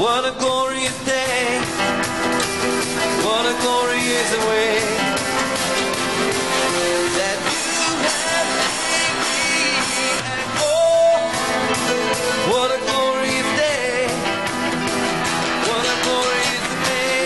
What a glorious day. What a glorious way that you have made me. And oh, what a glorious day. What a glorious day.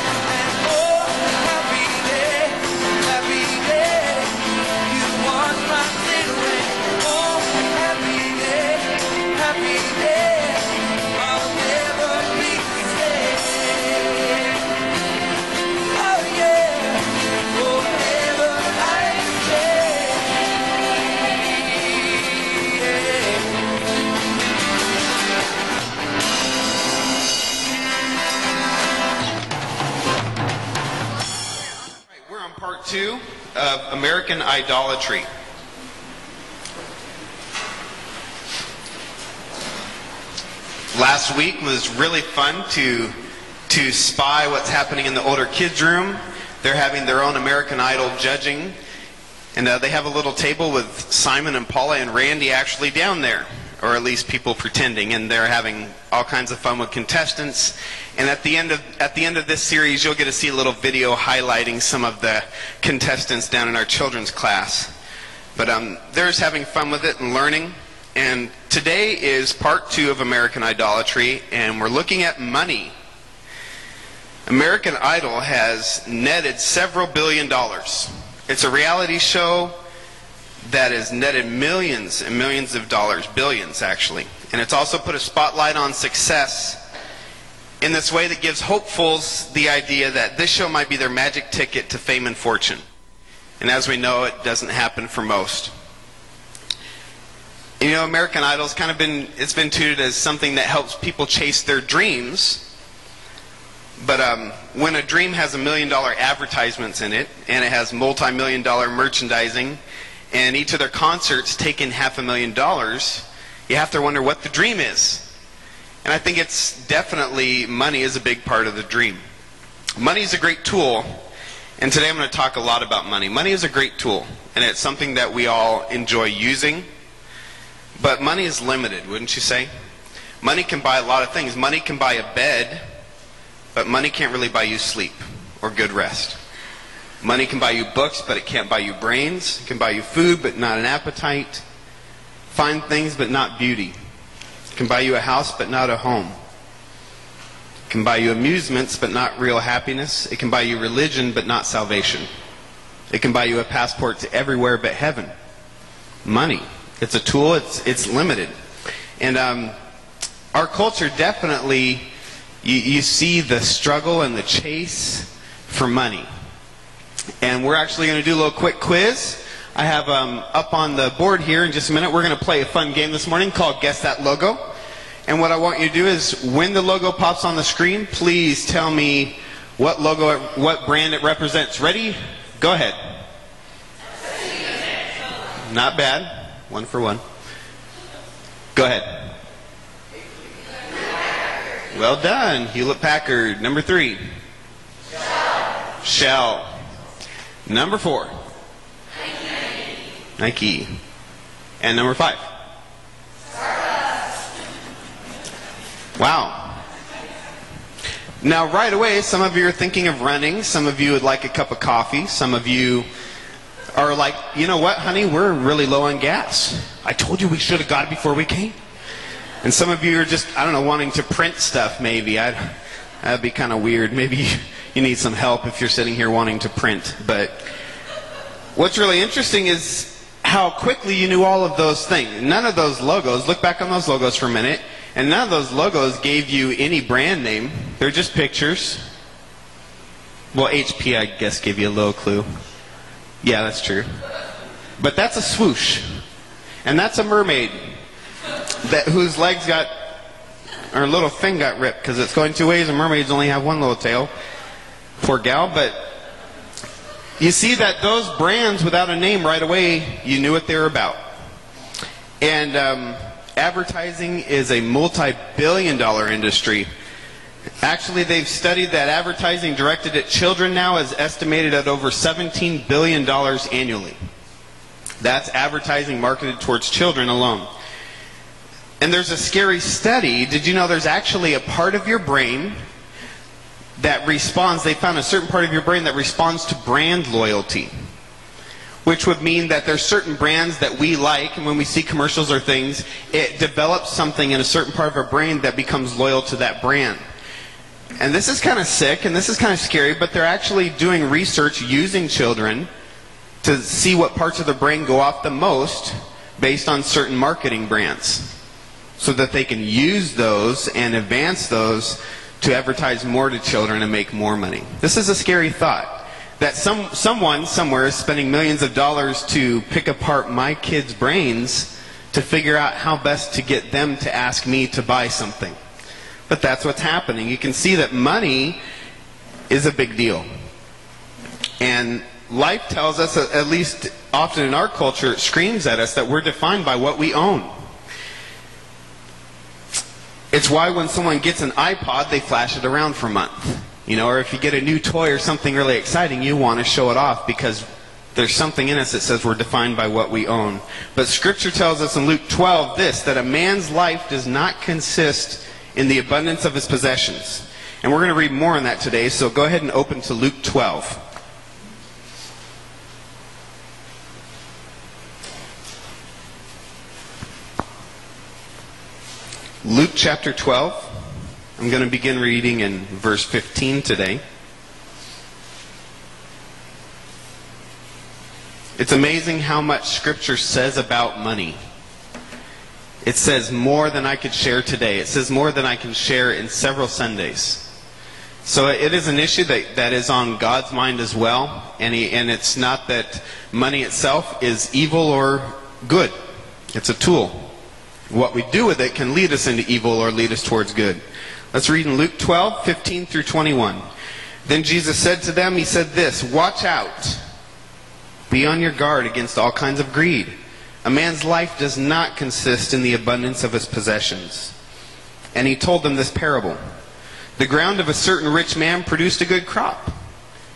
And oh, happy day, happy day. You wash my sin away. Oh, happy day, happy day. I'll never be the same. Oh yeah, forever I stay. Right, we're on part 2 of American idolatry. Last week was really fun to spy what's happening in the older kids' room. They're having their own American Idol judging, and they have a little table with Simon and Paula and Randy actually down there, or at least people pretending, and they're having all kinds of fun with contestants. And at the end of this series, you'll get to see a little video highlighting some of the contestants down in our children's class. But they're just having fun with it and learning. And today is part 2 of American idolatry, and we're looking at money. American Idol has netted several $billions. It's a reality show that has netted millions and millions of dollars, billions actually. And it's also put a spotlight on success in this way that gives hopefuls the idea that this show might be their magic ticket to fame and fortune. And as we know, it doesn't happen for most. You know, American Idol's kind of been touted as something that helps people chase their dreams. But when a dream has $1 million advertisements in it, and it has multi-million-dollar merchandising, and each of their concerts take in $500,000, you have to wonder what the dream is. And I think it's definitely money is a big part of the dream. Money is a great tool, and today I'm going to talk a lot about money. Money is a great tool, and it's something that we all enjoy using. But money is limited, wouldn't you say? Money can buy a lot of things. Money can buy a bed, but money can't really buy you sleep or good rest. Money can buy you books, but it can't buy you brains. It can buy you food, but not an appetite. Fine things, but not beauty. It can buy you a house, but not a home. It can buy you amusements, but not real happiness. It can buy you religion, but not salvation. It can buy you a passport to everywhere but heaven. Money. It's a tool. It's limited. And our culture definitely, you see the struggle and the chase for money. And we're actually going to do a little quick quiz. I have up on the board here in just a minute, we're going to play a fun game this morning called Guess That Logo. And what I want you to do is, when the logo pops on the screen, please tell me what logo, what brand it represents. Ready? Go ahead. Not bad. 1 for 1. Go ahead. Well done. Hewlett-Packard. Number 3. Shell. Number 4. Nike. And number 5. Wow. Now right away, some of you are thinking of running. Some of you would like a cup of coffee. Some of you are like, you know what, honey, we're really low on gas. I told you we should have got it before we came. And some of you are just, I don't know, wanting to print stuff maybe. That'd be kind of weird. Maybe you need some help if you're sitting here wanting to print. But what's really interesting is how quickly you knew all of those things. None of those logos, look back on those logos for a minute, and none of those logos gave you any brand name. They're just pictures. Well, HP, I guess, gave you a little clue. Yeah, that's true. But that's a swoosh. And that's a mermaid whose legs got, or little fin got ripped because it's going 2 ways and mermaids only have one little tail. Poor gal. But you see that those brands without a name right away, you knew what they were about. And Advertising is a multi-billion-dollar industry. Actually, they've studied that advertising directed at children now is estimated at over $17 billion annually. That's advertising marketed towards children alone. And there's a scary study. Did you know there's actually a part of your brain that responds, they found a certain part of your brain that responds to brand loyalty, which would mean that there's certain brands that we like, and when we see commercials or things, it develops something in a certain part of our brain that becomes loyal to that brand. And this is kind of sick, and this is kind of scary, but they're actually doing research using children to see what parts of the brain go off the most based on certain marketing brands, so that they can use those and advance those to advertise more to children and make more money. This is a scary thought, that someone somewhere is spending millions of dollars to pick apart my kids' brains to figure out how best to get them to ask me to buy something. But that's what's happening. You can see that money is a big deal. And life tells us, at least often in our culture, it screams at us that we're defined by what we own. It's why when someone gets an iPod, they flash it around for a month. You know, or if you get a new toy or something really exciting, you want to show it off because there's something in us that says we're defined by what we own. But Scripture tells us in Luke 12 this, that a man's life does not consist in the abundance of his possessions. And we're going to read more on that today, so go ahead and open to Luke 12. Luke chapter 12. I'm going to begin reading in verse 15 today. It's amazing how much Scripture says about money. It says more than I could share today. It says more than I can share in several Sundays. So it is an issue that is on God's mind as well. And it's not that money itself is evil or good. It's a tool. What we do with it can lead us into evil or lead us towards good. Let's read in Luke 12, 15 through 21. Then Jesus said to them, he said this, "Watch out. Be on your guard against all kinds of greed. A man's life does not consist in the abundance of his possessions." And he told them this parable. The ground of a certain rich man produced a good crop.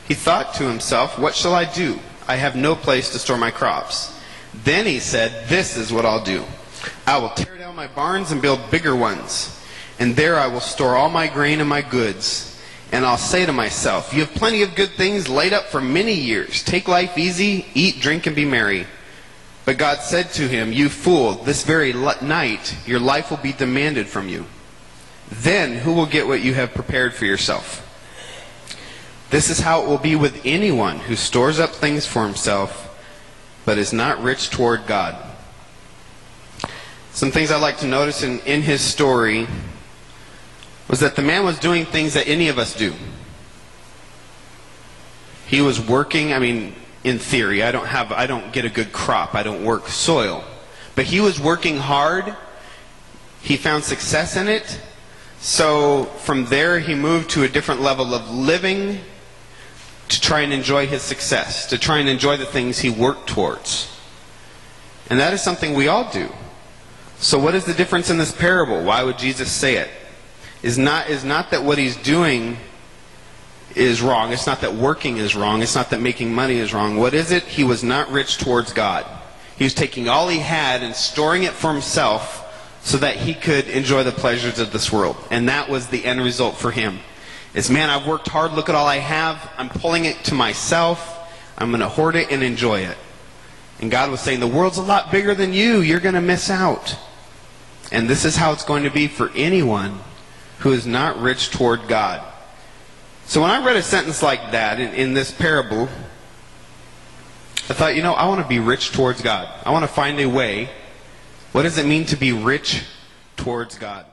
He thought to himself, "What shall I do? I have no place to store my crops." Then he said, "This is what I'll do. I will tear down my barns and build bigger ones. And there I will store all my grain and my goods. And I'll say to myself, you have plenty of good things laid up for many years. Take life easy, eat, drink, and be merry." But God said to him, "You fool, this very night your life will be demanded from you. Then who will get what you have prepared for yourself? This is how it will be with anyone who stores up things for himself, but is not rich toward God." Some things I'd like to notice in his story was that the man was doing things that any of us do. He was working, in theory, I don't get a good crop, I don't work soil. But he was working hard, he found success in it, so from there he moved to a different level of living to try and enjoy his success, to try and enjoy the things he worked towards. And that is something we all do. So what is the difference in this parable? Why would Jesus say it? Is not that what he's doing is wrong. It's not that working is wrong. It's not that making money is wrong. What is it? He was not rich towards God. He was taking all he had and storing it for himself so that he could enjoy the pleasures of this world. And that was the end result for him. Is, man, I've worked hard. Look at all I have. I'm pulling it to myself. I'm going to hoard it and enjoy it. And God was saying, the world's a lot bigger than you. You're going to miss out. And this is how it's going to be for anyone who is not rich toward God. So when I read a sentence like that in this parable, I thought, I want to be rich towards God. I want to find a way. What does it mean to be rich towards God?